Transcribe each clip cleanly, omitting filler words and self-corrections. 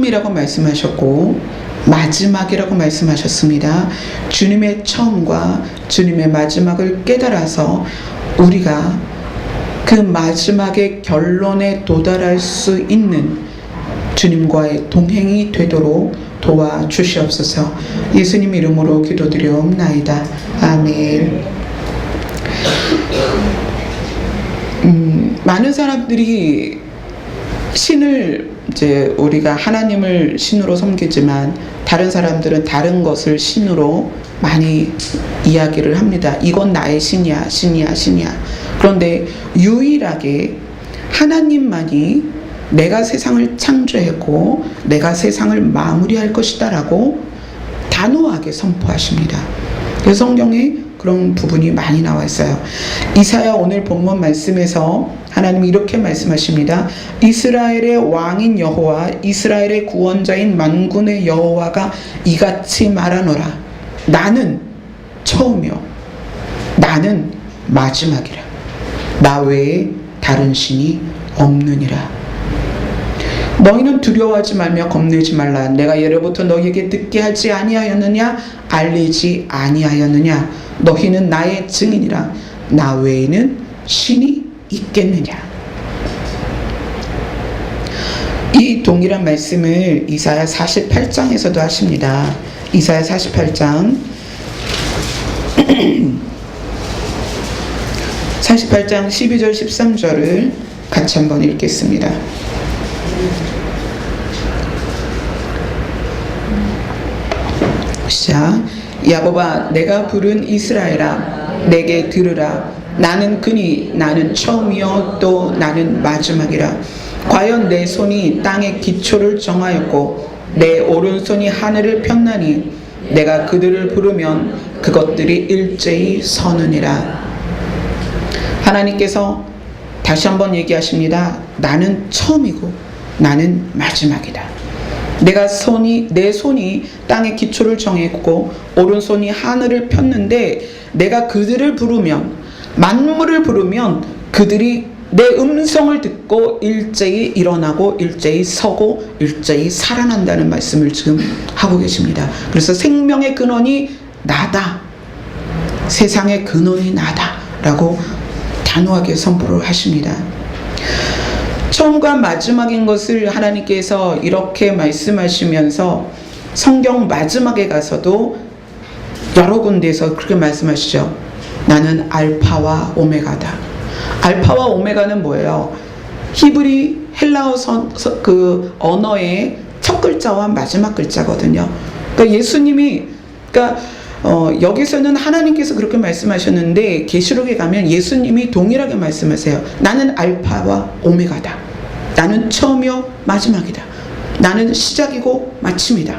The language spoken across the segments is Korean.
처음이라고 말씀하셨고 마지막이라고 말씀하셨습니다. 주님의 처음과 주님의 마지막을 깨달아서 우리가 그 마지막의 결론에 도달할 수 있는 주님과의 동행이 되도록 도와주시옵소서. 예수님 이름으로 기도드리옵나이다. 아멘. 많은 사람들이 신을 이제 우리가 하나님을 신으로 섬기지만 다른 사람들은 다른 것을 신으로 많이 이야기를 합니다. 이건 나의 신이야, 신이야, 신이야. 그런데 유일하게 하나님만이 내가 세상을 창조했고 내가 세상을 마무리할 것이다 라고 단호하게 선포하십니다. 그래서 성경에 그런 부분이 많이 나와 있어요. 이사야 오늘 본문 말씀에서 하나님이 이렇게 말씀하십니다. 이스라엘의 왕인 여호와, 이스라엘의 구원자인 만군의 여호와가 이같이 말하노라. 나는 처음이요 나는 마지막이라. 나 외에 다른 신이 없느니라. 너희는 두려워하지 말며 겁내지 말라. 내가 예로부터 너희에게 듣게 하지 아니하였느냐, 알리지 아니하였느냐. 너희는 나의 증인이라. 나 외에는 신이 있겠느냐. 이 동일한 말씀을 이사야 48장에서도 하십니다. 이사야 48장 48장 12절 13절을 같이 한번 읽겠습니다. 시작. 야곱아, 내가 부른 이스라엘아, 내게 들으라. 나는 그니 나는 처음이요 또 나는 마지막이라. 과연 내 손이 땅의 기초를 정하였고 내 오른손이 하늘을 폈나니 내가 그들을 부르면 그것들이 일제히 서느니라. 하나님께서 다시 한번 얘기하십니다. 나는 처음이고 나는 마지막이다. 내 손이 땅의 기초를 정했고 오른손이 하늘을 폈는데 내가 그들을 부르면, 만물을 부르면 그들이 내 음성을 듣고 일제히 일어나고 일제히 서고 일제히 살아난다는 말씀을 지금 하고 계십니다. 그래서 생명의 근원이 나다, 세상의 근원이 나다 라고 단호하게 선포를 하십니다. 처음과 마지막인 것을 하나님께서 이렇게 말씀하시면서 성경 마지막에 가서도 여러 군데에서 그렇게 말씀하시죠. 나는 알파와 오메가다. 알파와 오메가는 뭐예요? 히브리 헬라어 그 언어의 첫 글자와 마지막 글자거든요. 그러니까 예수님이 여기서는 하나님께서 그렇게 말씀하셨는데 계시록에 가면 예수님이 동일하게 말씀하세요. 나는 알파와 오메가다. 나는 처음이요 마지막이다. 나는 시작이고 마침이다.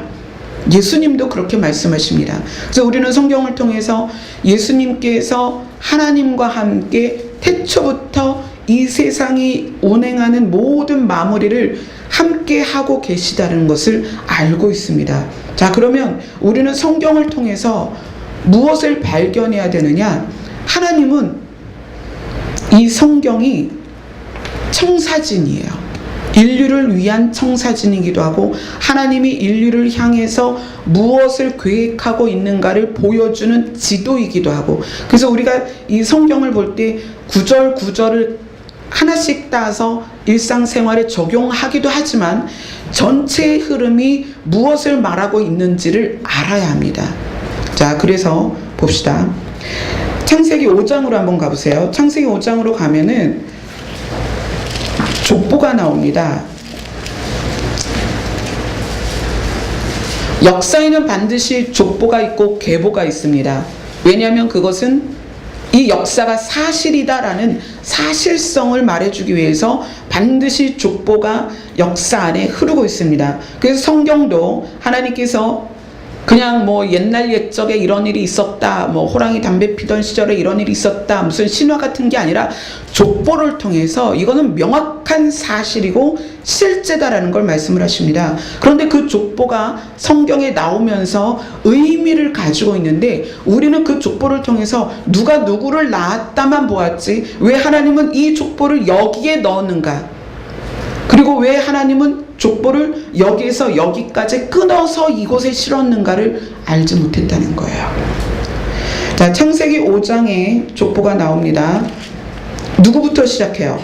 예수님도 그렇게 말씀하십니다. 그래서 우리는 성경을 통해서 예수님께서 하나님과 함께 태초부터 이 세상이 운행하는 모든 마무리를 함께 하고 계시다는 것을 알고 있습니다. 자, 그러면 우리는 성경을 통해서 무엇을 발견해야 되느냐? 하나님은 이 성경이 청사진이에요. 인류를 위한 청사진이기도 하고 하나님이 인류를 향해서 무엇을 계획하고 있는가를 보여주는 지도이기도 하고, 그래서 우리가 이 성경을 볼 때 구절 구절을 하나씩 따서 일상생활에 적용하기도 하지만 전체의 흐름이 무엇을 말하고 있는지를 알아야 합니다. 자, 그래서 봅시다. 창세기 5장으로 한번 가보세요. 창세기 5장으로 가면은 족보가 나옵니다. 역사에는 반드시 족보가 있고 계보가 있습니다. 왜냐하면 그것은 이 역사가 사실이다라는 사실성을 말해주기 위해서 반드시 족보가 역사 안에 흐르고 있습니다. 그래서 성경도 하나님께서 그냥 뭐 옛날 옛적에 이런 일이 있었다, 뭐 호랑이 담배 피던 시절에 이런 일이 있었다, 무슨 신화 같은 게 아니라 족보를 통해서 이거는 명확한 사실이고 실제다라는 걸 말씀을 하십니다. 그런데 그 족보가 성경에 나오면서 의미를 가지고 있는데 우리는 그 족보를 통해서 누가 누구를 낳았다만 보았지 왜 하나님은 이 족보를 여기에 넣었는가, 그리고 왜 하나님은 족보를 여기에서 여기까지 끊어서 이곳에 실었는가를 알지 못했다는 거예요. 자, 창세기 5장에 족보가 나옵니다. 누구부터 시작해요?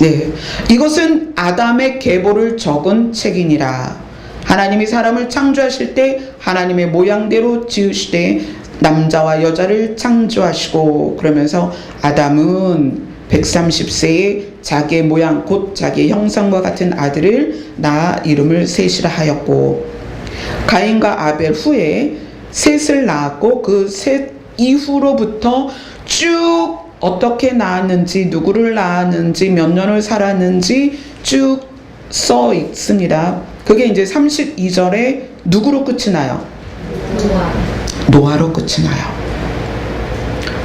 네, 이것은 아담의 계보를 적은 책이니라. 하나님이 사람을 창조하실 때 하나님의 모양대로 지으시되 남자와 여자를 창조하시고, 그러면서 아담은 130세에 자기의 모양 곧 자기의 형상과 같은 아들을 낳아 이름을 셋이라 하였고, 가인과 아벨 후에 셋을 낳았고, 그 셋 이후로부터 쭉 어떻게 낳았는지, 누구를 낳았는지, 몇 년을 살았는지 쭉 써 있습니다. 그게 이제 32절에 누구로 끝이 나요? 노아로 끝이 나요.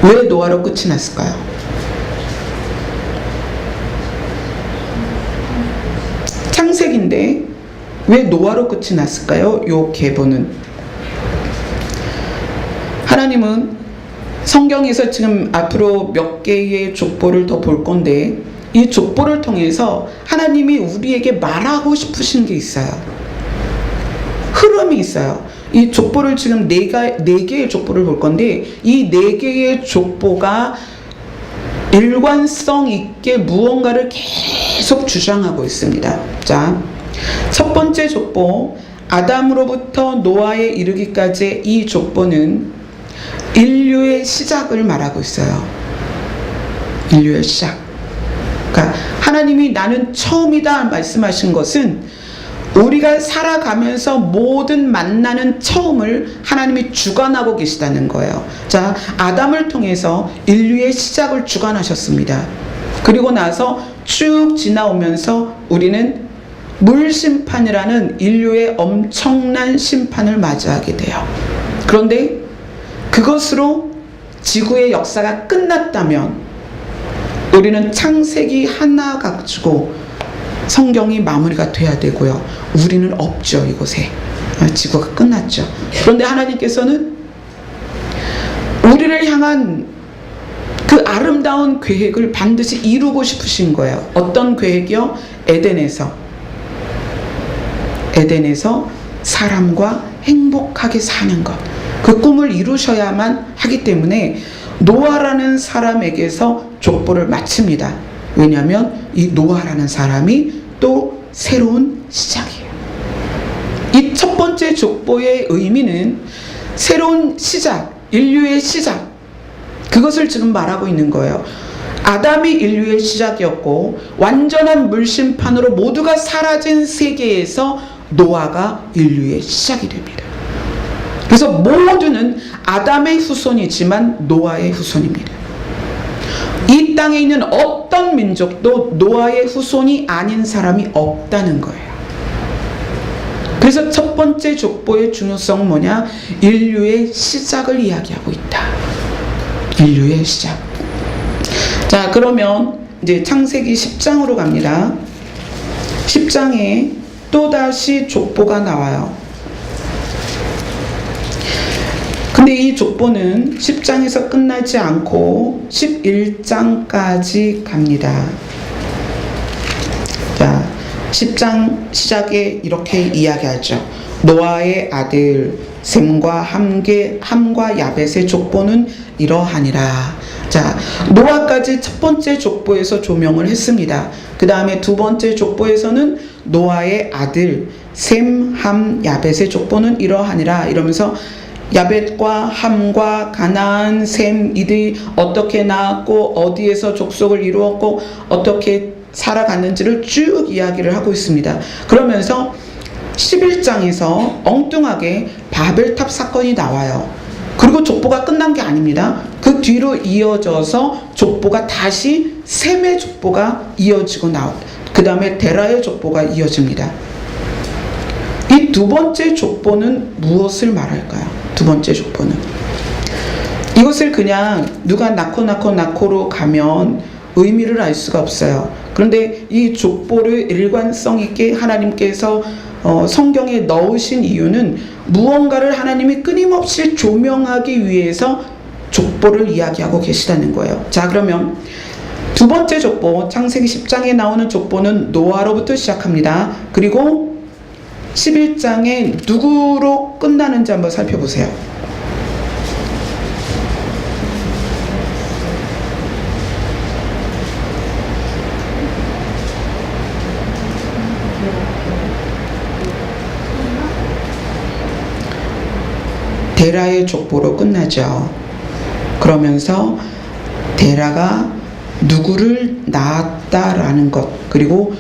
왜 노아로 끝이 났을까요? 창세기인데 왜 노아로 끝이 났을까요? 요 계보는 하나님은 성경에서 지금 앞으로 몇 개의 족보를 더 볼 건데, 이 족보를 통해서 하나님이 우리에게 말하고 싶으신 게 있어요. 흐름이 있어요. 이 족보를 지금 네 개의 족보를 볼 건데, 이 네 개의 족보가 일관성 있게 무언가를 계속 주장하고 있습니다. 자, 첫 번째 족보, 아담으로부터 노아에 이르기까지의 이 족보는 인류의 시작을 말하고 있어요. 인류의 시작. 그러니까 하나님이 나는 처음이다 말씀하신 것은 우리가 살아가면서 모든 만나는 처음을 하나님이 주관하고 계시다는 거예요. 자, 아담을 통해서 인류의 시작을 주관하셨습니다. 그리고 나서 쭉 지나오면서 우리는 물심판이라는 인류의 엄청난 심판을 맞이하게 돼요. 그런데 그것으로 지구의 역사가 끝났다면 우리는 창세기 하나 가지고 성경이 마무리가 돼야 되고요. 우리는 없죠, 이곳에. 지구가 끝났죠. 그런데 하나님께서는 우리를 향한 그 아름다운 계획을 반드시 이루고 싶으신 거예요. 어떤 계획이요? 에덴에서 사람과 행복하게 사는 것. 그 꿈을 이루셔야만 하기 때문에 노아라는 사람에게서 족보를 마칩니다. 왜냐하면 이 노아라는 사람이 또 새로운 시작이에요. 이 첫 번째 족보의 의미는 새로운 시작, 인류의 시작, 그것을 지금 말하고 있는 거예요. 아담이 인류의 시작이었고, 완전한 물심판으로 모두가 사라진 세계에서 노아가 인류의 시작이 됩니다. 그래서 모두는 아담의 후손이지만 노아의 후손입니다. 이 땅에 있는 어떤 민족도 노아의 후손이 아닌 사람이 없다는 거예요. 그래서 첫 번째 족보의 중요성은 뭐냐? 인류의 시작을 이야기하고 있다. 인류의 시작. 자, 그러면 이제 창세기 10장으로 갑니다. 10장에 또다시 족보가 나와요. 근데 이 족보는 10장에서 끝나지 않고 11장까지 갑니다. 자, 10장 시작에 이렇게 이야기하죠. 노아의 아들 셈과 함과 야벳의 족보는 이러하니라. 자, 노아까지 첫 번째 족보에서 조명을 했습니다. 그 다음에 두 번째 족보에서는 노아의 아들 셈, 함, 야벳의 족보는 이러하니라 이러면서 야벳과 함과 가나안, 셈 이들이 어떻게 낳았고 어디에서 족속을 이루었고 어떻게 살아갔는지를 쭉 이야기를 하고 있습니다. 그러면서 11장에서 엉뚱하게 바벨탑 사건이 나와요. 그리고 족보가 끝난 게 아닙니다. 그 뒤로 이어져서 족보가 다시 셈의 족보가 이어지고 그 다음에 데라의 족보가 이어집니다. 이 두 번째 족보는 무엇을 말할까요? 두 번째 족보는 이것을 그냥 누가 낳고로 가면 의미를 알 수가 없어요. 그런데 이 족보를 일관성 있게 하나님께서 성경에 넣으신 이유는 무언가를 하나님이 끊임없이 조명하기 위해서 족보를 이야기하고 계시다는 거예요. 자, 그러면 두 번째 족보, 창세기 10장에 나오는 족보는 노아로부터 시작합니다. 그리고 11장에 누구로 끝나는지 한번 살펴보세요. 데라의 족보로 끝나죠. 그러면서 데라가 누구를 낳았다라는 것, 그리고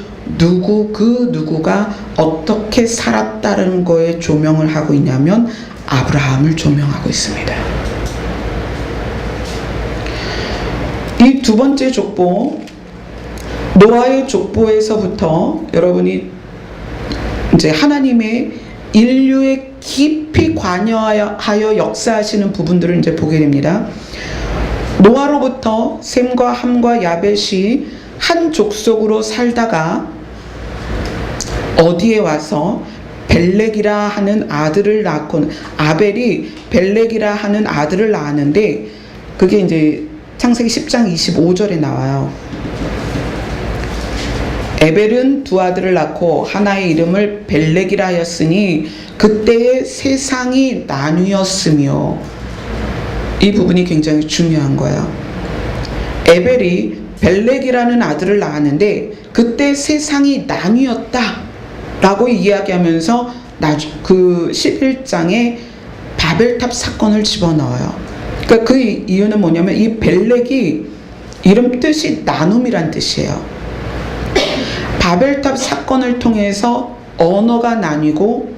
그 누구가 어떻게 살았다는 거에 조명을 하고 있냐면 아브라함을 조명하고 있습니다. 이 두 번째 족보, 노아의 족보에서부터 여러분이 이제 하나님의 인류에 깊이 관여하여 역사하시는 부분들을 이제 보게 됩니다. 노아로부터 셈과 함과 야벳이 한 족속으로 살다가 어디에 와서 벨렉이라 하는 아들을 낳고, 아벨이 벨렉이라 하는 아들을 낳았는데 그게 이제 창세기 10장 25절에 나와요. 에벨은 두 아들을 낳고 하나의 이름을 벨렉이라 하였으니 그때의 세상이 나뉘었으며, 이 부분이 굉장히 중요한 거예요. 에벨이 벨렉이라는 아들을 낳았는데 그때 세상이 나뉘었다 라고 이야기하면서 그 11장에 바벨탑 사건을 집어넣어요. 그러니까 그 이유는 뭐냐면 이 벨렉이 이름 뜻이 나눔이란 뜻이에요. 바벨탑 사건을 통해서 언어가 나뉘고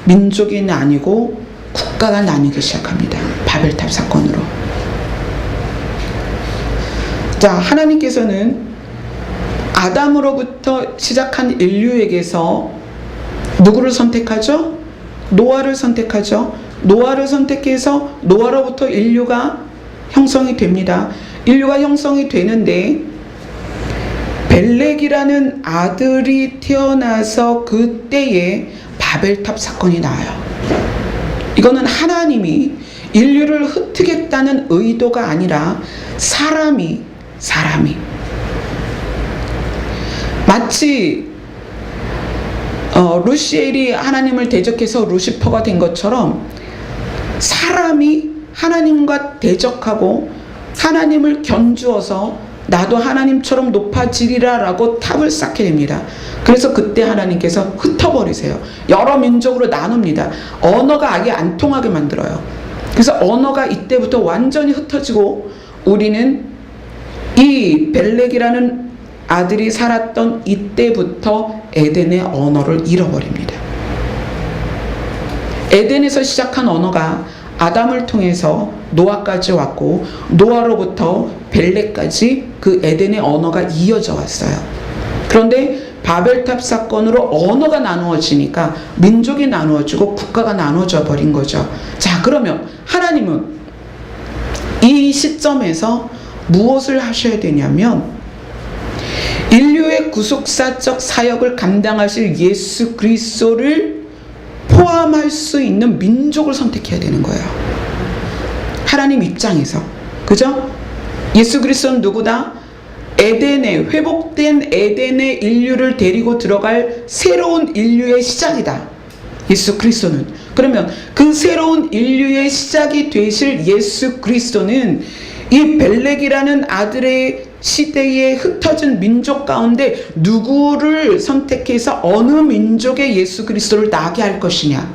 민족이 나뉘고 국가가 나뉘기 시작합니다. 바벨탑 사건으로. 자, 하나님께서는 아담으로부터 시작한 인류에게서 누구를 선택하죠? 노아를 선택하죠. 노아를 선택해서 노아로부터 인류가 형성이 됩니다. 인류가 형성이 되는데 벨렉이라는 아들이 태어나서 그때에 바벨탑 사건이 나와요. 이거는 하나님이 인류를 흩트겠다는 의도가 아니라 사람이 마치 루시엘이 하나님을 대적해서 루시퍼가 된 것처럼 사람이 하나님과 대적하고 하나님을 견주어서 나도 하나님처럼 높아지리라 라고 탑을 쌓게 됩니다. 그래서 그때 하나님께서 흩어버리세요. 여러 민족으로 나눕니다. 언어가 아예 안 통하게 만들어요. 그래서 언어가 이때부터 완전히 흩어지고 우리는 이 벨렉이라는 아들이 살았던 이때부터 에덴의 언어를 잃어버립니다. 에덴에서 시작한 언어가 아담을 통해서 노아까지 왔고 노아로부터 벨렉까지 그 에덴의 언어가 이어져 왔어요. 그런데 바벨탑 사건으로 언어가 나누어지니까 민족이 나누어지고 국가가 나누어져 버린 거죠. 자, 그러면 하나님은 이 시점에서 무엇을 하셔야 되냐면 인류의 구속사적 사역을 감당하실 예수 그리스도를 포함할 수 있는 민족을 선택해야 되는 거예요. 하나님 입장에서. 그죠? 예수 그리스도는 누구다? 에덴에, 회복된 에덴의 인류를 데리고 들어갈 새로운 인류의 시작이다. 예수 그리스도는. 그러면 그 새로운 인류의 시작이 되실 예수 그리스도는 이 벨렉이라는 아들의 시대에 흩어진 민족 가운데 누구를 선택해서 어느 민족의 예수 그리스도를 나게 할 것이냐.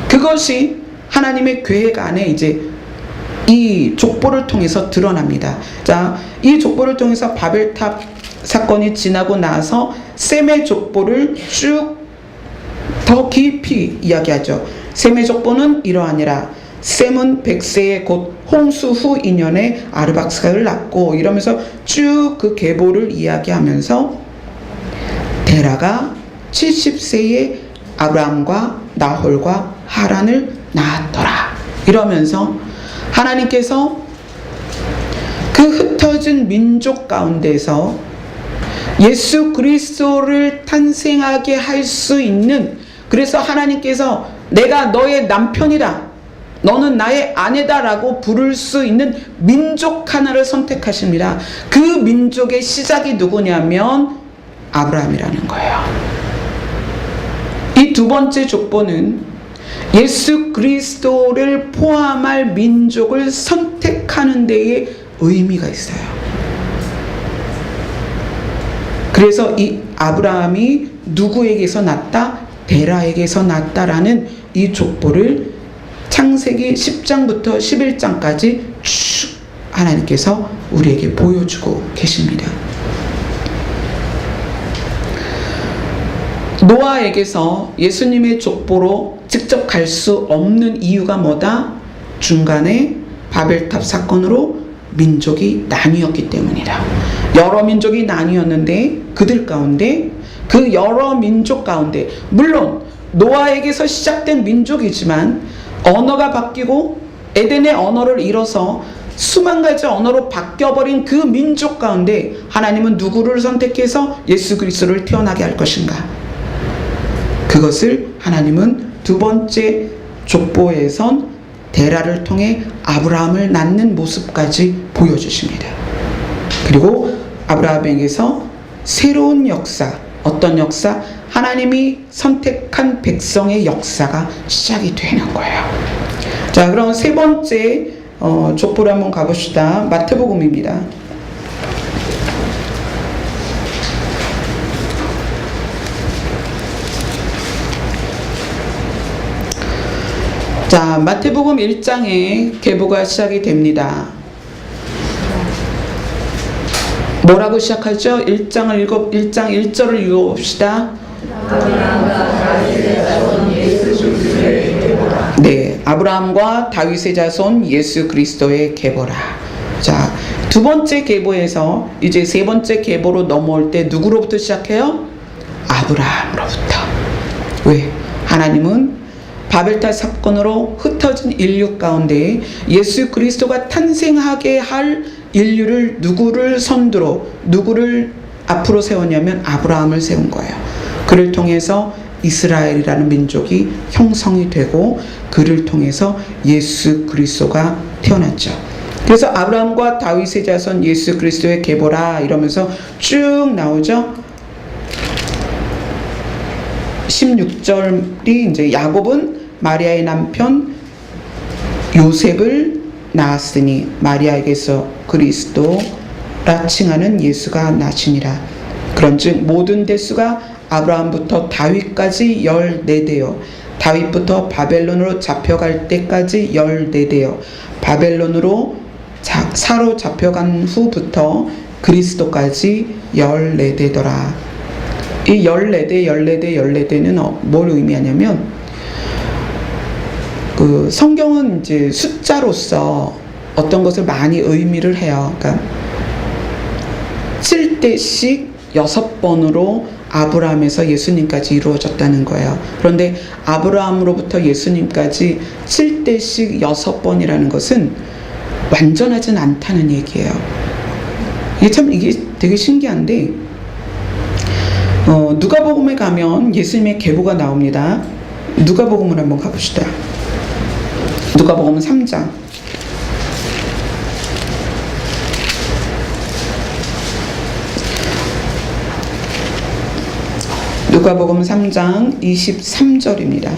그것이 하나님의 계획 안에 이제 이 족보를 통해서 드러납니다. 자, 이 족보를 통해서 바벨탑 사건이 지나고 나서 셈의 족보를 쭉 더 깊이 이야기하죠. 셈의 족보는 이러하니라. 셈은 100세에 곧 홍수 후 2년에 아르박스가를 낳고, 이러면서 쭉 그 계보를 이야기하면서 데라가 70세에 아브라함과 나홀과 하란을 낳았더라. 이러면서 하나님께서 그 흩어진 민족 가운데서 예수 그리스도를 탄생하게 할 수 있는, 그래서 하나님께서 내가 너의 남편이다, 너는 나의 아내다라고 부를 수 있는 민족 하나를 선택하십니다. 그 민족의 시작이 누구냐면 아브라함이라는 거예요. 이 두 번째 족보는 예수 그리스도를 포함할 민족을 선택하는 데에 의미가 있어요. 그래서 이 아브라함이 누구에게서 났다? 데라에게서 났다라는 이 족보를 창세기 10장부터 11장까지 쭉 하나님께서 우리에게 보여주고 계십니다. 노아에게서 예수님의 족보로 직접 갈 수 없는 이유가 뭐다? 중간에 바벨탑 사건으로 민족이 나뉘었기 때문이다. 여러 민족이 나뉘었는데 그들 가운데 그 여러 민족 가운데 물론 노아에게서 시작된 민족이지만 언어가 바뀌고 에덴의 언어를 잃어서 수만 가지 언어로 바뀌어버린 그 민족 가운데 하나님은 누구를 선택해서 예수 그리스도를 태어나게 할 것인가? 그것을 하나님은 두 번째 족보에선 데라를 통해 아브라함을 낳는 모습까지 보여주십니다. 그리고 아브라함에게서 새로운 역사, 어떤 역사? 하나님이 선택한 백성의 역사가 시작이 되는 거예요. 자, 그럼 세 번째 족보를 한번 가봅시다. 마태복음입니다. 자, 마태복음 1장에 계보가 시작이 됩니다. 뭐라고 시작하죠? 1장 1절을 읽어봅시다. 네, 아브라함과 다윗의 자손 예수 그리스도의 계보라. 자, 두 번째 계보에서 이제 세 번째 계보로 넘어올 때 누구로부터 시작해요? 아브라함으로부터. 왜? 하나님은 바벨탑 사건으로 흩어진 인류 가운데 예수 그리스도가 탄생하게 할 인류를 누구를 선두로, 누구를 앞으로 세웠냐면 아브라함을 세운 거예요. 그를 통해서 이스라엘이라는 민족이 형성이 되고 그를 통해서 예수 그리스도가 태어났죠. 그래서 아브라함과 다윗의 자손 예수 그리스도의 계보라 이러면서 쭉 나오죠. 16절이 이제 야곱은 마리아의 남편 요셉을 낳았으니 마리아에게서 그리스도라 칭하는 예수가 나시니라. 그런즉 모든 대수가 아브라함부터 다윗까지 14대요 다윗부터 바벨론으로 잡혀갈 때까지 14대요 바벨론으로 사로잡혀간 후부터 그리스도까지 14대더라. 이 14대는 뭘 의미하냐면 그 성경은 이제 숫자로서 어떤 것을 많이 의미를 해요. 그러니까 7대씩 6번으로 아브라함에서 예수님까지 이루어졌다는 거예요. 그런데 아브라함으로부터 예수님까지 7대씩 6번이라는 것은 완전하진 않다는 얘기예요. 이게 되게 신기한데 누가복음에 가면 예수님의 계보가 나옵니다. 누가복음을 한번 가봅시다. 누가복음 3장. 누가복음 3장 23절입니다.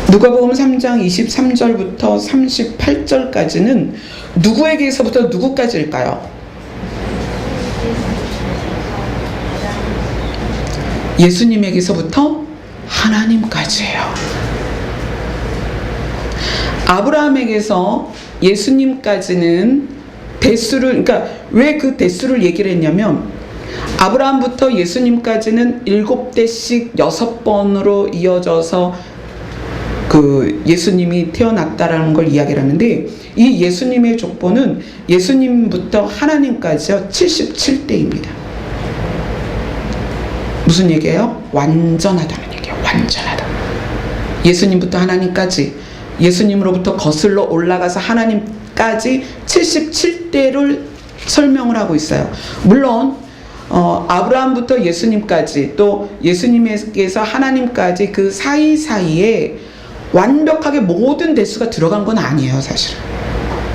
누가복음 3장 23절부터 38절까지는 누구에게서부터 누구까지일까요? 예수님에게서부터 하나님까지예요. 아브라함에게서 예수님까지는 대수를, 그러니까 왜 그 대수를 얘기를 했냐면 아브라함부터 예수님까지는 7대씩 6번으로 이어져서 그 예수님이 태어났다라는 걸 이야기를 하는데 이 예수님의 족보는 예수님부터 하나님까지요 77대입니다. 무슨 얘기예요? 완전하다는 얘기예요. 완전하다. 예수님부터 하나님까지, 예수님으로부터 거슬러 올라가서 하나님까지 77대를 설명을 하고 있어요. 물론 아브라함부터 예수님까지 또 예수님에게서 하나님까지 그 사이사이에 완벽하게 모든 대수가 들어간 건 아니에요. 사실은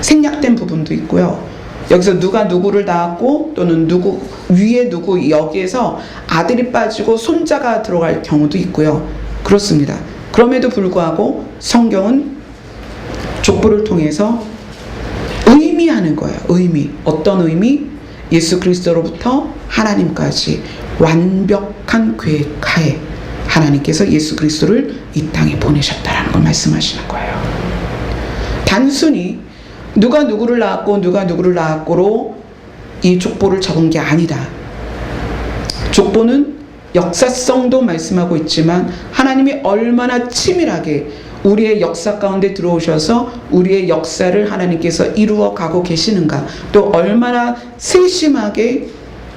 생략된 부분도 있고요. 여기서 누가 누구를 낳았고 또는 누구 위에 누구 여기에서 아들이 빠지고 손자가 들어갈 경우도 있고요. 그렇습니다. 그럼에도 불구하고 성경은 족보를 통해서 의미하는 거예요. 의미. 어떤 의미? 예수 그리스도로부터 하나님까지 완벽한 계획하에 하나님께서 예수 그리스도를 이 땅에 보내셨다라는 걸 말씀하시는 거예요. 단순히 누가 누구를 낳았고 누가 누구를 낳았고로 이 족보를 적은 게 아니다. 족보는 역사성도 말씀하고 있지만 하나님이 얼마나 치밀하게 우리의 역사 가운데 들어오셔서 우리의 역사를 하나님께서 이루어 가고 계시는가, 또 얼마나 세심하게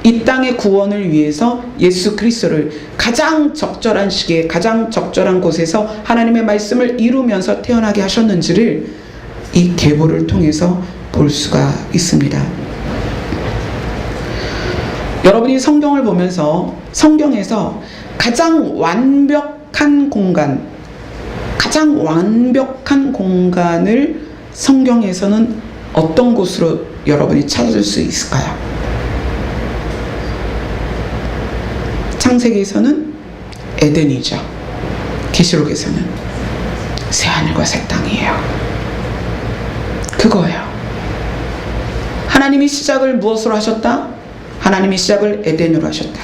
이 땅의 구원을 위해서 예수 그리스도를 가장 적절한 시기에 가장 적절한 곳에서 하나님의 말씀을 이루면서 태어나게 하셨는지를 이 계보를 통해서 볼 수가 있습니다. 여러분이 성경을 보면서 성경에서 가장 완벽한 공간을 성경에서는 어떤 곳으로 여러분이 찾을 수 있을까요? 창세기에서는 에덴이죠. 계시록에서는 새하늘과 새 땅이에요. 그거예요. 하나님이 시작을 무엇으로 하셨다? 하나님이 시작을 에덴으로 하셨다.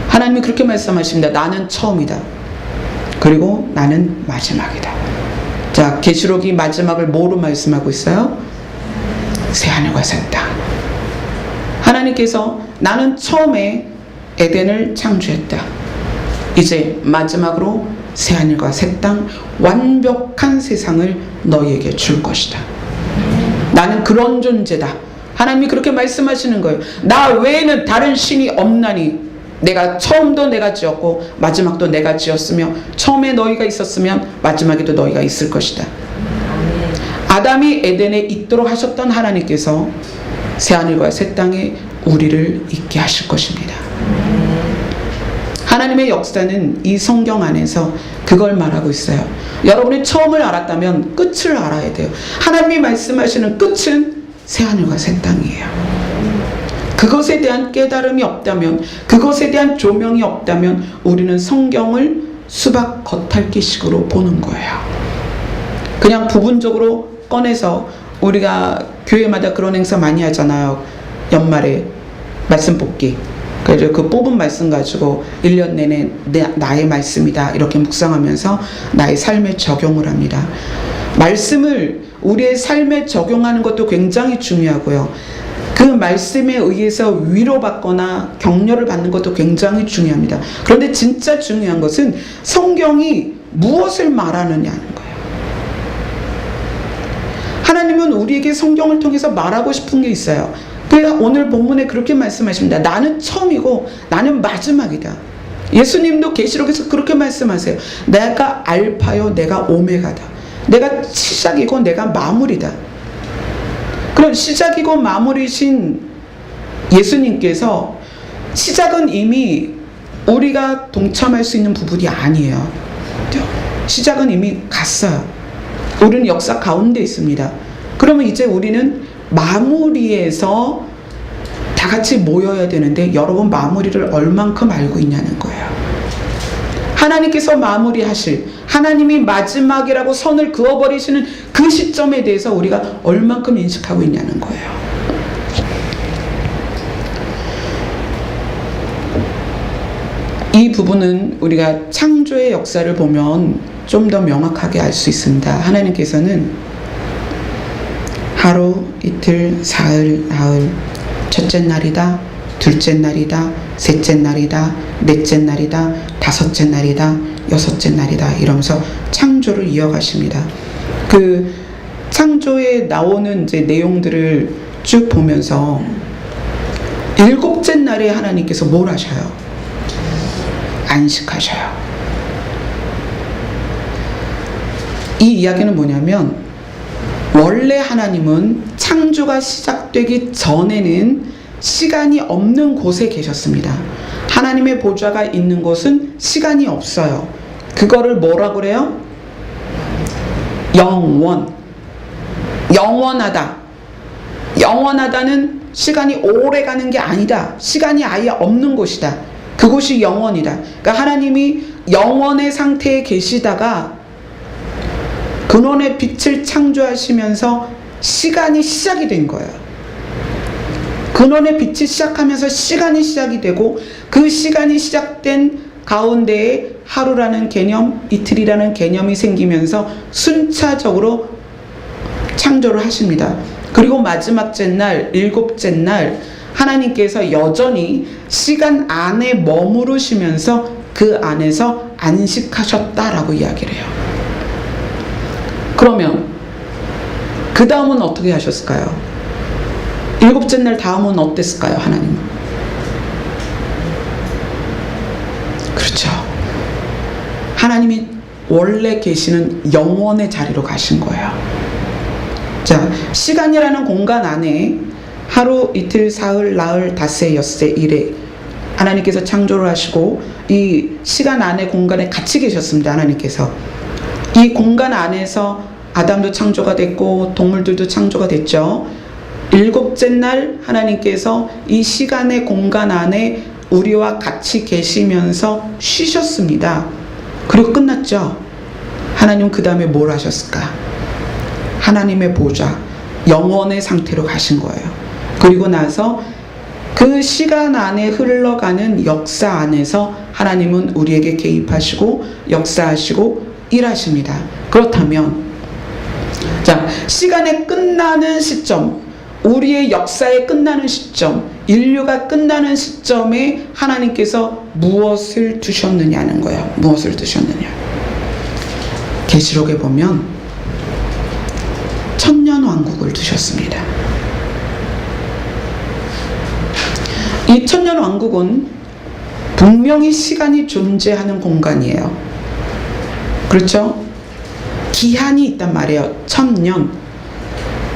하나님이 그렇게 말씀하십니다. 나는 처음이다. 그리고 나는 마지막이다. 자, 계시록이 마지막을 뭐로 말씀하고 있어요? 새하늘과 새 땅. 하나님께서 나는 처음에 에덴을 창조했다. 이제 마지막으로 새하늘과 새 땅, 완벽한 세상을 너희에게 줄 것이다. 나는 그런 존재다. 하나님이 그렇게 말씀하시는 거예요. 나 외에는 다른 신이 없나니 내가 처음도 내가 지었고 마지막도 내가 지었으며 처음에 너희가 있었으면 마지막에도 너희가 있을 것이다. 아담이 에덴에 있도록 하셨던 하나님께서 새하늘과 새 땅에 우리를 있게 하실 것입니다. 하나님의 역사는 이 성경 안에서 그걸 말하고 있어요. 여러분이 처음을 알았다면 끝을 알아야 돼요. 하나님이 말씀하시는 끝은 새하늘과 새 땅이에요. 그것에 대한 깨달음이 없다면, 그것에 대한 조명이 없다면 우리는 성경을 수박 겉핥기식으로 보는 거예요. 그냥 부분적으로 꺼내서 우리가 교회마다 그런 행사 많이 하잖아요. 연말에 말씀 뽑기. 그래서 그 뽑은 말씀 가지고 1년 내내 나의 말씀이다 이렇게 묵상하면서 나의 삶에 적용을 합니다. 말씀을 우리의 삶에 적용하는 것도 굉장히 중요하고요. 그 말씀에 의해서 위로받거나 격려를 받는 것도 굉장히 중요합니다. 그런데 진짜 중요한 것은 성경이 무엇을 말하느냐는 거예요. 하나님은 우리에게 성경을 통해서 말하고 싶은 게 있어요. 그래서 오늘 본문에 그렇게 말씀하십니다. 나는 처음이고 나는 마지막이다. 예수님도 계시록에서 그렇게 말씀하세요. 내가 알파요 내가 오메가다. 내가 시작이고 내가 마무리다. 그럼 시작이고 마무리신 예수님께서 시작은 이미 우리가 동참할 수 있는 부분이 아니에요. 시작은 이미 갔어요. 우리는 역사 가운데 있습니다. 그러면 이제 우리는 마무리에서 다 같이 모여야 되는데 여러분 마무리를 얼만큼 알고 있냐는 거예요. 하나님께서 마무리하실, 하나님이 마지막이라고 선을 그어버리시는 그 시점에 대해서 우리가 얼만큼 인식하고 있냐는 거예요. 이 부분은 우리가 창조의 역사를 보면 좀 더 명확하게 알 수 있습니다. 하나님께서는 하루, 이틀, 사흘, 나흘, 첫째 날이다, 둘째 날이다, 셋째 날이다, 넷째 날이다, 다섯째 날이다, 여섯째 날이다 이러면서 창조를 이어가십니다. 그 창조에 나오는 이제 내용들을 쭉 보면서 일곱째 날에 하나님께서 뭘 하셔요? 안식하셔요. 이 이야기는 뭐냐면 원래 하나님은 창조가 시작되기 전에는 시간이 없는 곳에 계셨습니다. 하나님의 보좌가 있는 곳은 시간이 없어요. 그거를 뭐라 그래요? 영원하다. 영원하다는 시간이 오래 가는 게 아니다. 시간이 아예 없는 곳이다. 그곳이 영원이다. 그러니까 하나님이 영원의 상태에 계시다가 근원의 빛을 창조하시면서 시간이 시작이 된 거예요. 근원의 빛이 시작하면서 시간이 시작이 되고, 그 시간이 시작된 가운데에 하루라는 개념, 이틀이라는 개념이 생기면서 순차적으로 창조를 하십니다. 그리고 마지막째 날, 일곱째 날 하나님께서 여전히 시간 안에 머무르시면서 그 안에서 안식하셨다라고 이야기를 해요. 그러면 그 다음은 어떻게 하셨을까요? 일곱째 날 다음은 어땠을까요? 하나님은? 그렇죠. 하나님이 원래 계시는 영원의 자리로 가신 거예요. 자, 시간이라는 공간 안에 하루, 이틀, 사흘, 나흘, 닷새, 엿새, 일에 하나님께서 창조를 하시고 이 시간 안에 공간에 같이 계셨습니다. 하나님께서 이 공간 안에서 아담도 창조가 됐고 동물들도 창조가 됐죠. 일곱째 날 하나님께서 이 시간의 공간 안에 우리와 같이 계시면서 쉬셨습니다. 그리고 끝났죠. 하나님 그 다음에 뭘 하셨을까? 하나님의 보좌, 영원의 상태로 가신 거예요. 그리고 나서 그 시간 안에 흘러가는 역사 안에서 하나님은 우리에게 개입하시고 역사하시고 일하십니다. 그렇다면 자, 시간의 끝나는 시점, 우리의 역사의 끝나는 시점, 인류가 끝나는 시점에 하나님께서 무엇을 두셨느냐는 거예요. 무엇을 두셨느냐. 계시록에 보면 천년왕국을 두셨습니다. 이 천년왕국은 분명히 시간이 존재하는 공간이에요. 그렇죠? 기한이 있단 말이에요. 1000년.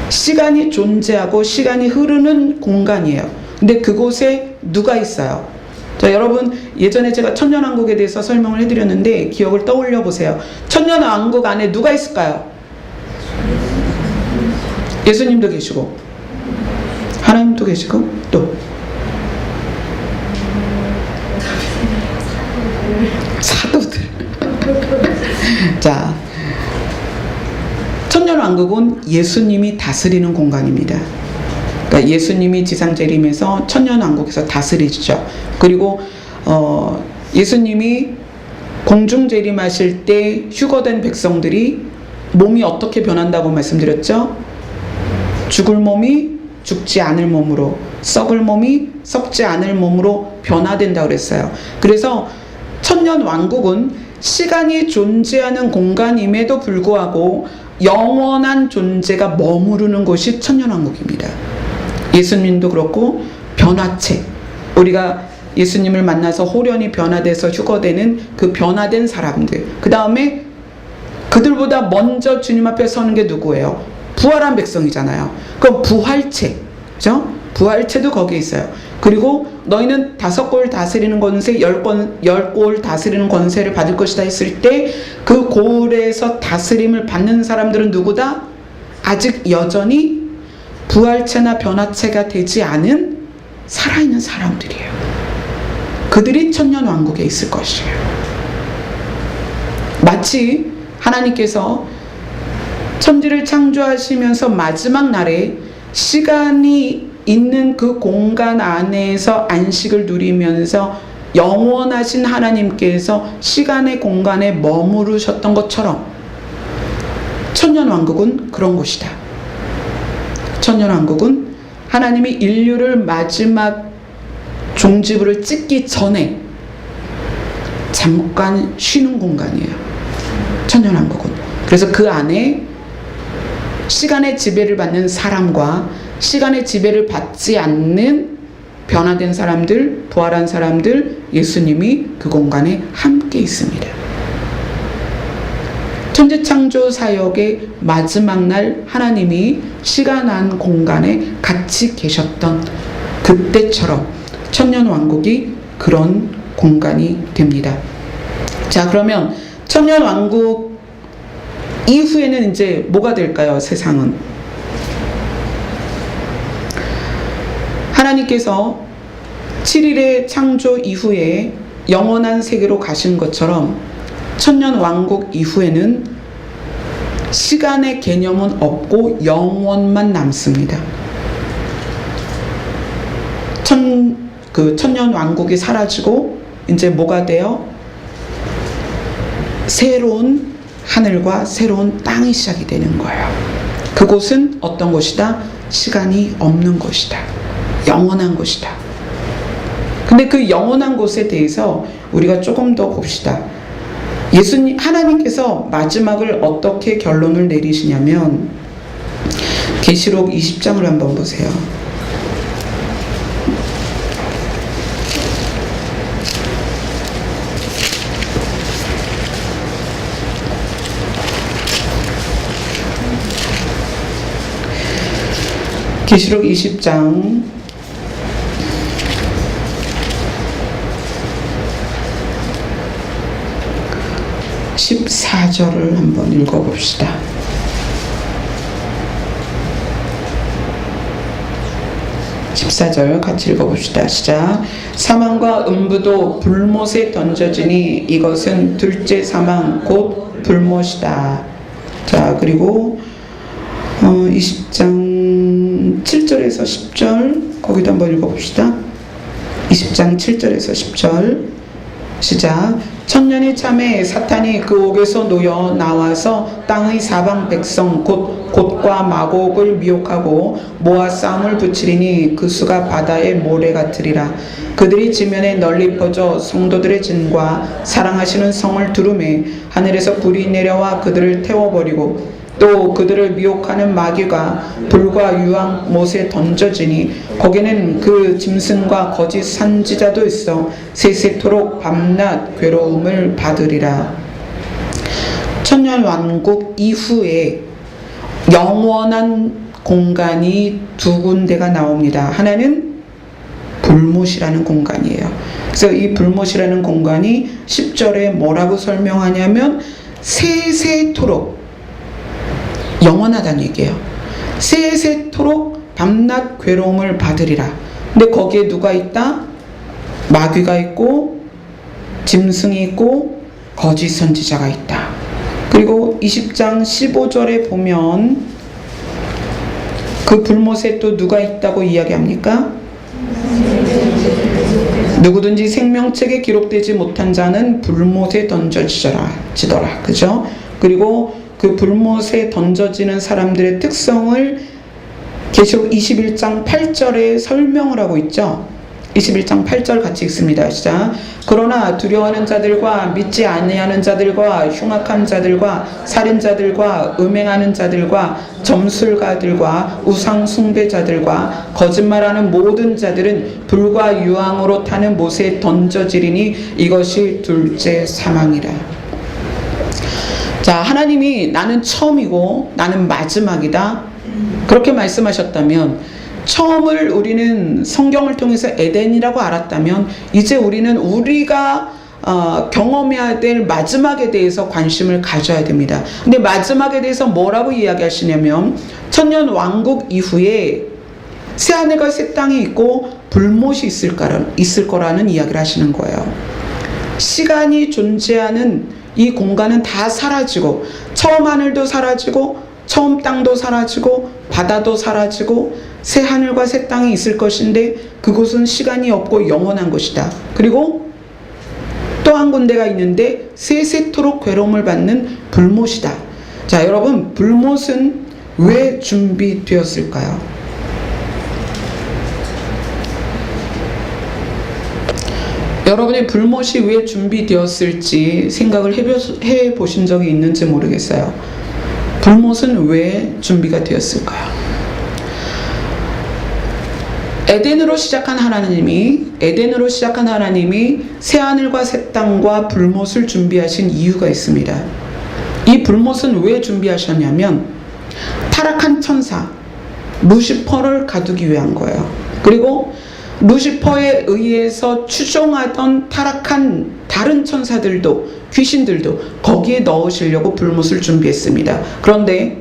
시간이 존재하고 시간이 흐르는 공간이에요. 근데 그곳에 누가 있어요? 자, 여러분 예전에 제가 천년왕국에 대해서 설명을 해드렸는데 기억을 떠올려 보세요. 천년왕국 안에 누가 있을까요? 예수님도 계시고 하나님도 계시고 또 사도들. 자, 천년왕국은 예수님이 다스리는 공간입니다. 그러니까 예수님이 지상재림에서 천년왕국에서 다스리시죠. 그리고 예수님이 공중재림하실 때 휴거된 백성들이 몸이 어떻게 변한다고 말씀드렸죠? 죽을 몸이 죽지 않을 몸으로, 썩을 몸이 썩지 않을 몸으로 변화된다고 그랬어요. 그래서 천년왕국은 시간이 존재하는 공간임에도 불구하고 영원한 존재가 머무르는 곳이 천년왕국입니다. 예수님도 그렇고 변화체, 우리가 예수님을 만나서 홀연히 변화돼서 휴거되는 그 변화된 사람들, 그 다음에 그들보다 먼저 주님 앞에 서는 게 누구예요? 부활한 백성이잖아요. 그럼 부활체, 그죠? 부활체도 거기에 있어요. 그리고 너희는 5골 다스리는 권세, 10골 다스리는 권세를 받을 것이다 했을 때 그 골에서 다스림을 받는 사람들은 누구다? 아직 여전히 부활체나 변화체가 되지 않은 살아있는 사람들이에요. 그들이 천년왕국에 있을 것이에요. 마치 하나님께서 천지를 창조하시면서 마지막 날에 시간이 있는 그 공간 안에서 안식을 누리면서 영원하신 하나님께서 시간의 공간에 머무르셨던 것처럼 천년왕국은 그런 곳이다. 천년왕국은 하나님이 인류를 마지막 종지부를 찍기 전에 잠깐 쉬는 공간이에요. 천년왕국은. 그래서 그 안에 시간의 지배를 받는 사람과 시간의 지배를 받지 않는 변화된 사람들, 부활한 사람들, 예수님이 그 공간에 함께 있습니다. 천지창조 사역의 마지막 날 하나님이 시간 안 공간에 같이 계셨던 그때처럼 천년왕국이 그런 공간이 됩니다. 자, 그러면 천년왕국 이후에는 이제 뭐가 될까요? 세상은 하나님께서 7일의 창조 이후에 영원한 세계로 가신 것처럼 천년왕국 이후에는 시간의 개념은 없고 영원만 남습니다. 천년왕국이 사라지고 이제 뭐가 돼요? 새로운 하늘과 새로운 땅이 시작이 되는 거예요. 그곳은 어떤 곳이다? 시간이 없는 곳이다. 영원한 곳이다. 근데 그 영원한 곳에 대해서 우리가 조금 더 봅시다. 하나님께서 마지막을 어떻게 결론을 내리시냐면 계시록 20장을 한번 보세요. 계시록 20장 14절을 한번 읽어봅시다. 14절 같이 읽어봅시다. 시작. 사망과 음부도 불못에 던져지니 이것은 둘째 사망 곧 불못이다. 자, 그리고 20장 7절에서 10절 거기도 한번 읽어봅시다. 20장 7절에서 10절 시작. 천년이 참에 사탄이 그 옥에서 놓여 나와서 땅의 사방 백성 곧 곶과 마곡을 미혹하고 모아 싸움을 붙이리니 그 수가 바다의 모래 같으리라. 그들이 지면에 널리 퍼져 성도들의 진과 사랑하시는 성을 두루매 하늘에서 불이 내려와 그들을 태워버리고 또 그들을 미혹하는 마귀가 불과 유황 못에 던져지니 거기는 그 짐승과 거짓 선지자도 있어 세세토록 밤낮 괴로움을 받으리라. 천년왕국 이후에 영원한 공간이 두 군데가 나옵니다. 하나는 불못이라는 공간이에요. 그래서 이 불못이라는 공간이 10절에 뭐라고 설명하냐면 세세토록 영원하다는 얘기예요. 세세토록 밤낮 괴로움을 받으리라. 근데 거기에 누가 있다? 마귀가 있고 짐승이 있고 거짓 선지자가 있다. 그리고 20장 15절에 보면 그 불못에 또 누가 있다고 이야기합니까? 누구든지 생명책에 기록되지 못한 자는 불못에 던져지더라. 그죠? 그리고 그 불못에 던져지는 사람들의 특성을 계시록 21장 8절에 설명을 하고 있죠. 21장 8절 같이 읽습니다. 시작. 그러나 두려워하는 자들과 믿지 아니하는 자들과 흉악한 자들과 살인자들과 음행하는 자들과 점술가들과 우상 숭배자들과 거짓말하는 모든 자들은 불과 유황으로 타는 못에 던져지리니 이것이 둘째 사망이라. 자, 하나님이 나는 처음이고 나는 마지막이다 그렇게 말씀하셨다면, 처음을 우리는 성경을 통해서 에덴이라고 알았다면 이제 우리는 우리가 경험해야 될 마지막에 대해서 관심을 가져야 됩니다. 근데 마지막에 대해서 뭐라고 이야기하시냐면 천년왕국 이후에 새하늘과 새 땅이 있고 불못이 있을 거라는 이야기를 하시는 거예요. 시간이 존재하는 이 공간은 다 사라지고 처음 하늘도 사라지고 처음 땅도 사라지고 바다도 사라지고 새 하늘과 새 땅이 있을 것인데 그곳은 시간이 없고 영원한 것이다. 그리고 또 한 군데가 있는데 세세토록 괴로움을 받는 불못이다. 자, 여러분, 불못은 왜 준비되었을까요? 여러분의 불못이 왜 준비되었을지 생각을 해보신 적이 있는지 모르겠어요. 불못은 왜 준비가 되었을까요? 에덴으로 시작한 하나님이 새하늘과 새 땅과 불못을 준비하신 이유가 있습니다. 이 불못은 왜 준비하셨냐면 타락한 천사 루시퍼를 가두기 위한 거예요. 그리고 루시퍼에 의해서 추종하던 타락한 다른 천사들도, 귀신들도 거기에 넣으시려고 불못을 준비했습니다. 그런데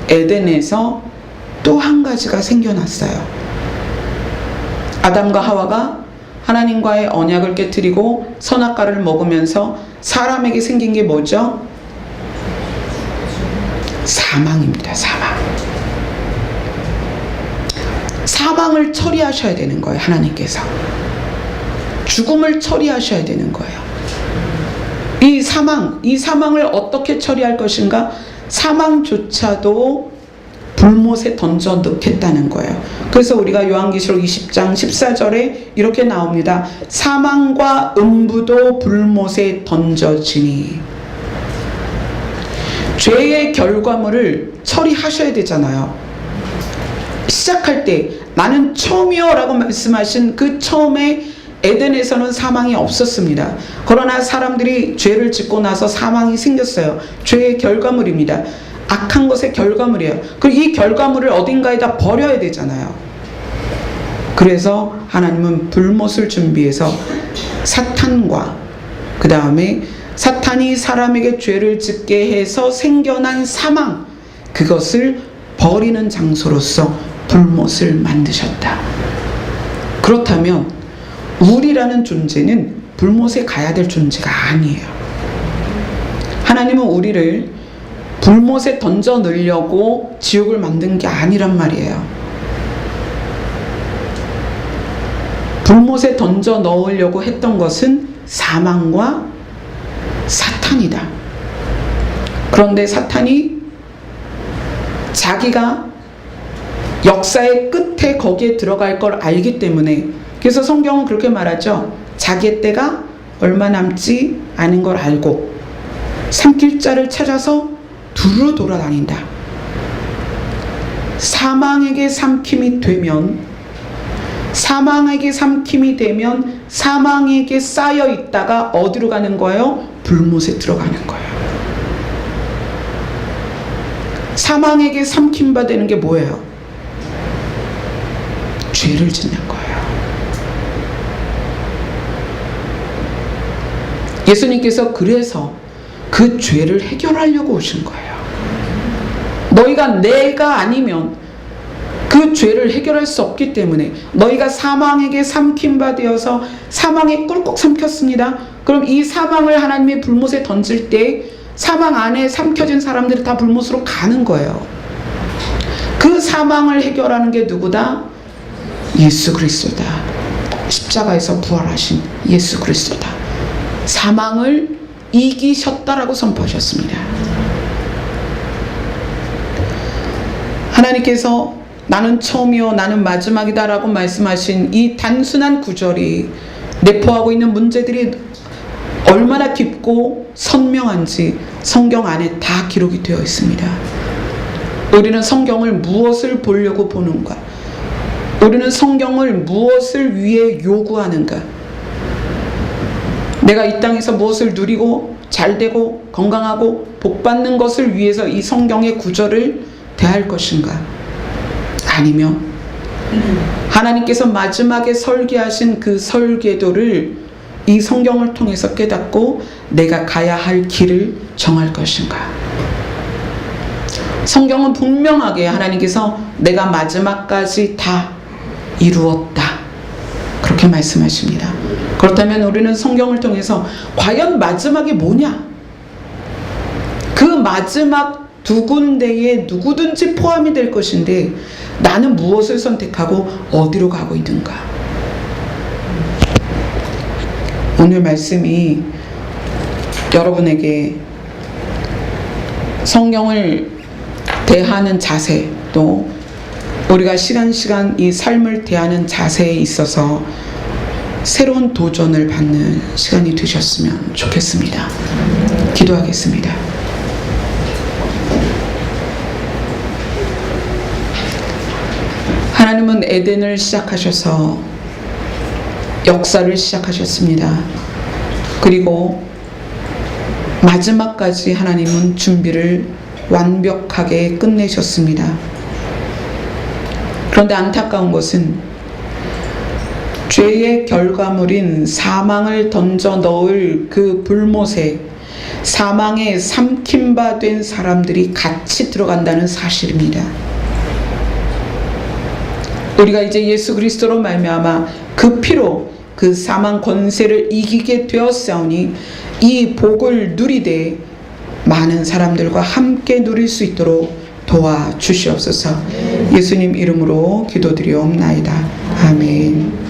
에덴에서 또 한 가지가 생겨났어요. 아담과 하와가 하나님과의 언약을 깨트리고 선악과를 먹으면서 사람에게 생긴 게 뭐죠? 사망입니다. 사망을 처리하셔야 되는 거예요. 하나님께서 죽음을 처리하셔야 되는 거예요. 이 사망을 어떻게 처리할 것인가? 사망조차도 불못에 던져 넣겠다는 거예요. 그래서 우리가 요한계시록 20장 14절에 이렇게 나옵니다. 사망과 음부도 불못에 던져지니. 죄의 결과물을 처리하셔야 되잖아요. 시작할 때 나는 처음이요 라고 말씀하신 그 처음에 에덴에서는 사망이 없었습니다. 그러나 사람들이 죄를 짓고 나서 사망이 생겼어요. 죄의 결과물입니다. 악한 것의 결과물이에요. 그리고 이 결과물을 어딘가에다 버려야 되잖아요. 그래서 하나님은 불못을 준비해서 사탄과 그 다음에 사탄이 사람에게 죄를 짓게 해서 생겨난 사망, 그것을 버리는 장소로서 불못을 만드셨다. 그렇다면 우리라는 존재는 불못에 가야 될 존재가 아니에요. 하나님은 우리를 불못에 던져 넣으려고 지옥을 만든 게 아니란 말이에요. 불못에 던져 넣으려고 했던 것은 사망과 사탄이다. 그런데 사탄이 자기가 역사의 끝에 거기에 들어갈 걸 알기 때문에, 그래서 성경은 그렇게 말하죠. 자기의 때가 얼마 남지 않은 걸 알고 삼킬 자를 찾아서 두루 돌아다닌다. 사망에게 삼킴이 되면 사망에게 쌓여 있다가 어디로 가는 거예요? 불못에 들어가는 거예요. 사망에게 삼킴 되는 게 뭐예요? 죄를 짓는 거예요. 예수님께서 그래서 그 죄를 해결하려고 오신 거예요. 내가 아니면 그 죄를 해결할 수 없기 때문에, 너희가 사망에게 삼킴바 되어서 사망에 꿀꺽 삼켰습니다. 그럼 이 사망을 하나님의 불못에 던질 때 사망 안에 삼켜진 사람들이 다 불못으로 가는 거예요. 그 사망을 해결하는 게 누구다? 예수 그리스도다. 십자가에서 부활하신 예수 그리스도다. 사망을 이기셨다라고 선포하셨습니다. 하나님께서 나는 처음이요 나는 마지막이다 라고 말씀하신 이 단순한 구절이 내포하고 있는 문제들이 얼마나 깊고 선명한지 성경 안에 다 기록이 되어 있습니다. 우리는 성경을 무엇을 보려고 보는가? 우리는 성경을 무엇을 위해 요구하는가? 내가 이 땅에서 무엇을 누리고 잘되고 건강하고 복받는 것을 위해서 이 성경의 구절을 대할 것인가? 아니면 하나님께서 마지막에 설계하신 그 설계도를 이 성경을 통해서 깨닫고 내가 가야 할 길을 정할 것인가? 성경은 분명하게 하나님께서 내가 마지막까지 다 이루었다 그렇게 말씀하십니다. 그렇다면 우리는 성경을 통해서 과연 마지막이 뭐냐? 그 마지막 두 군데에 누구든지 포함이 될 것인데 나는 무엇을 선택하고 어디로 가고 있는가? 오늘 말씀이 여러분에게 성경을 대하는 자세, 또 우리가 시간 이 삶을 대하는 자세에 있어서 새로운 도전을 받는 시간이 되셨으면 좋겠습니다. 기도하겠습니다. 하나님은 에덴을 시작하셔서 역사를 시작하셨습니다. 그리고 마지막까지 하나님은 준비를 완벽하게 끝내셨습니다. 그런데 안타까운 것은 죄의 결과물인 사망을 던져 넣을 그 불못에 사망에 삼킨 바 된 사람들이 같이 들어간다는 사실입니다. 우리가 이제 예수 그리스도로 말미암아 그 피로 그 사망 권세를 이기게 되었사오니 이 복을 누리되 많은 사람들과 함께 누릴 수 있도록 도와주시옵소서. 예수님 이름으로 기도드리옵나이다. 아멘.